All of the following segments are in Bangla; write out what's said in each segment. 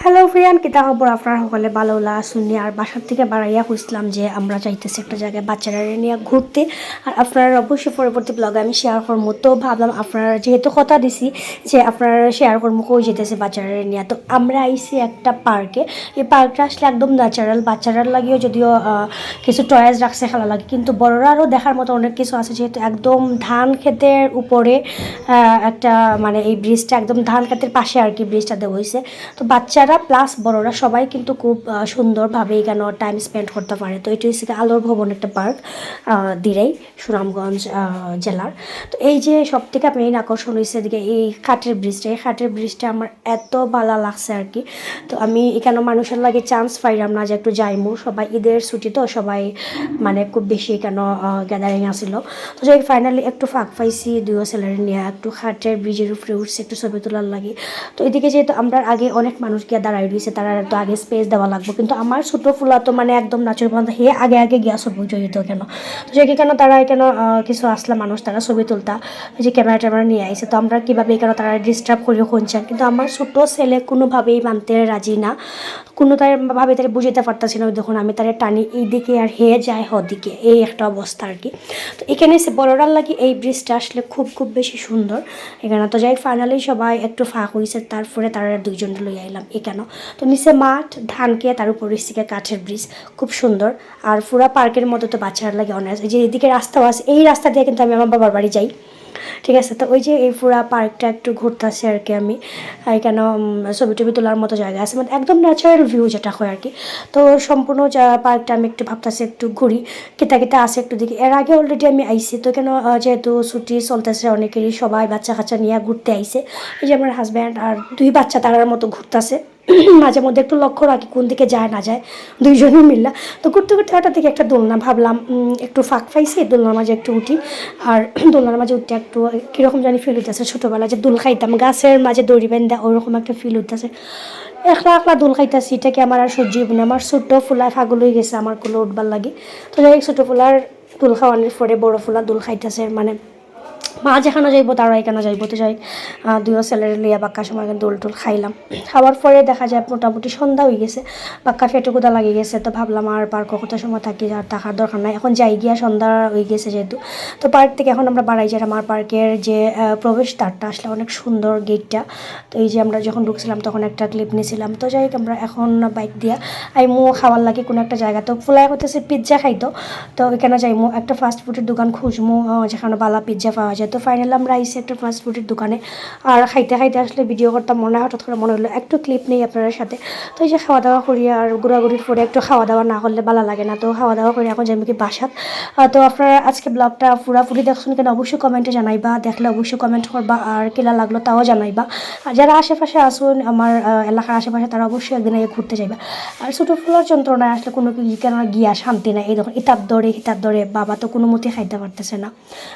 হ্যালো ফ্রিয়ান, কিতা খবর? আপনারা সকলে ভালো শুনি। আর বাসার থেকে বাড়াইয়া খুঁজলাম যে আমরা চাইতেছি একটা জায়গায় বাচ্চারা নিয়ে ঘুরতে। আর আপনারা অবশ্যই পরবর্তী ব্লগে আমি শেয়ার করবো। তো ভাবলাম আপনারা যেহেতু কথা দিছি যে আপনারা শেয়ার করবো কই যেতেছে বাচ্চারা নিয়ে, তো আমরা আইসি একটা পার্কে। এই পার্কটা আসলে একদম ন্যাচারাল, বাচ্চারা লাগিয়েও যদিও কিছু টয়েস রাখছে খেলা লাগে, কিন্তু বড়রারও দেখার মতো অনেক কিছু আছে। যেহেতু একদম ধান ক্ষেতের উপরে একটা মানে এই ব্রিজটা একদম ধান ক্ষেতের পাশে আর কি ব্রিজটা দেওয়া হয়েছে। তো বাচ্চারা প্লাস বড়রা সবাই কিন্তু খুব সুন্দরভাবে এখানে টাইম স্পেন্ড করতে পারে। তো এটি হচ্ছে আলোর ভবন একটা পার্ক, দিরাই, সুনামগঞ্জ জেলার। তো এই যে সব থেকে মেইন আকর্ষণ হয়েছে এদিকে এই খাটের ব্রিজটা। এই খাটের ব্রিজটা আমার এত ভালো লাগছে আর কি। তো আমি এখানে মানুষের লাগে চান্স পাইলাম না যে একটু যাইমু। সবাই ঈদের ছুটি, তো সবাই মানে খুব বেশি এখানে গ্যাদারিং আসিল। তো যাই ফাইনালি একটু ফাঁক পাইছি, দুইও ছেলের নিয়ে একটু খাটের ব্রিজের উপরে উঠছে একটু ছবি তোলার লাগে। তো এদিকে যেহেতু আমরা আগে অনেক মানুষ গিয়া দাঁড়াই রয়েছে, তারা তো আগে স্পেস দেওয়া লাগবে, কিন্তু আমার ছোটো ফুলা তো মানে একদম নাচের বন্ধ হে আগে আগে গিয়া ছবি জড়িত কেন। তো সে কেন তারা এখানে কিছু আসলা মানুষ, তারা ছবি তুলতা যে ক্যামেরা ট্যামেরা নিয়ে আইসে। তো আমরা কীভাবে এখানে তারা ডিস্টার্ব করিও খুঁজছেন, কিন্তু আমার ছোটো ছেলে কোনোভাবেই মানতে রাজি না। কোনো তার ভাবে তারা বুঝতে পারতেছি না। দেখুন আমি তারা টানি এইদিকে আর হে যায় হদিকে, এই একটা অবস্থা আর কি। তো এখানে এসে বড়রার লাগে এই ব্রিজটা আসলে খুব খুব বেশি সুন্দর এখানে। তো যাই ফাইনালি সবাই একটু ফাঁক হয়েছে, তারপরে তারা দুইজন লই আইলাম এখানে। তো নিচে মাঠ ধানকে, তার উপর থেকে কাঠের ব্রিজ, খুব সুন্দর। আর পুরা পার্কের মতো তো বাচ্চারা লাগে অনেক। যে এদিকে রাস্তাও আছে, এই রাস্তা দিয়ে কিন্তু আমি আমার বাবার বাড়ি যাই, ঠিক আছে। তো ওই যে এই পুরা পার্কটা একটু ঘুরতেছি আর কি আমি। এখানে ছবি টবি তোলার মতো জায়গা আছে, মানে একদম ন্যাচারাল ভিউ যেটা হয় আর কি। তো সম্পূর্ণ পার্কটা আমি একটু ভাবতেছি একটু ঘুরি, কেতা কেতা আছে একটু দেখি। এর আগে অলরেডি আমি আইসি, তো কেন যেহেতু ছুটি চলতেছে অনেকেরই, সবাই বাচ্চা কাচ্চা নিয়ে ঘুরতে আইসে। এই যে আমার হাজব্যান্ড আর দুই বাচ্চা তারার মতো ঘুরতেছে। মাঝে মধ্যে একটু লক্ষ্য রাখি কোন দিকে যায় না যায়, দুইজনই মিললা। তো ঘুরতে ঘুরতে হঠাৎ থেকে একটা দোলনা, ভাবলাম একটু ফাঁক পাইছি, দোলনার মাঝে একটু উঠি। আর দোলনার মাঝে উঠতে একটু কীরকম জানি ফিল হইতেছে, ছোটোবেলায় যে দোল খাইতাম গাছের মাঝে দড়ি বেঁধা, ওরকম একটা ফিল হইতেছে। একলা একলা দোল খাইতেছি, এটা কি আমার আর সহ্য হইব না। আমার ছোটো ফুলায় ফাগল হয়ে গেছে আমার কোলে উঠবার লাগে। তো যাই হোক, ছোটো ফুলার দোল খাওয়ানোর পরে বড় ফুলা দোল খাইতেছে, মানে মা যেখানে যাইব তারা এখানে যাইব। তো যাই দুইও ছেলের লিয়া বাক্কার সময় দোল টোল খাইলাম। খাওয়ার পরে দেখা যায় মোটামুটি সন্ধ্যা হয়ে গেছে, বাক্কা ফেটে কোদা লাগে গেছে। তো ভাবলাম আর পার্ক কত সময় থাকি, আর থাকার দরকার নাই, এখন যাই গিয়া সন্ধ্যা হয়ে গেছে যেহেতু। তো পার্ক থেকে এখন আমরা বাড়াই যাই। আমার পার্কের যে প্রবেশ দ্বারটা আসলে অনেক সুন্দর গেটটা। তো এই যে আমরা যখন ঢুকছিলাম তখন একটা ক্লিপ নিয়েছিলাম। তো যাই হোক, আমরা এখন বাইক দিয়া আইমু খাওয়ার লাগে কোনো একটা জায়গা। তো ফুলাই করতেছে পিৎজা খাইতো, তো ওইখানে যাইমু একটা ফাস্ট ফুডের দোকান খুঁজমু যেখানে বালা পিৎজা পাওয়া যায়। তো ফাইনালি আমরা আইসি একটা ফাস্ট ফুডের দোকানে। আর খাইতে খাইতে আসলে ভিডিও করতাম মনে হয়, হঠাৎ করে মনে হলো একটু ক্লিপ নেই আপনার সাথে। তো এই যে খাওয়া দাওয়া করি, আর ঘোরাঘুরির পরে একটু খাওয়া দাওয়া না করলে ভালো লাগে না। তো খাওয়া দাওয়া করে এখন যাই কি বাসাত। তো আপনারা আজকে ব্লগটা পুরাপুরি দেখছেন কেন অবশ্যই কমেন্টে জানাইবা, দেখলে অবশ্যই কমেন্ট করবা, আর কেলা লাগলো তাও জানাইবা। আর যারা আশেপাশে আসুন আমার এলাকার আশেপাশে, তারা অবশ্যই একদিন আগে ঘুরতে যাইবা। আর ছোটো ফুলার যন্ত্রণায় আসলে কোনো কেন গিয়া শান্তি নাই। এই দেখুন ইতার দরে হিতার দরে, বাবা তো কোনো মতেই খাইতে পারতেছে না।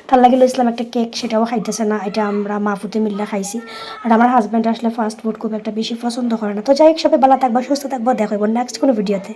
তার লাগিল ইসলাম একটা কেক, সেটাও খাইতেছে না। এটা আমরা মাহফুতে মিল্লা খাইছি। আর আমার হাজব্যান্ড আসলে ফাস্ট ফুড খুব একটা বেশি পছন্দ করে না। তো যাই হোক, সবাই ভালো থাকবা, সুস্থ থাকবো, দেখা হইব নেক্সট কোনো ভিডিওতে।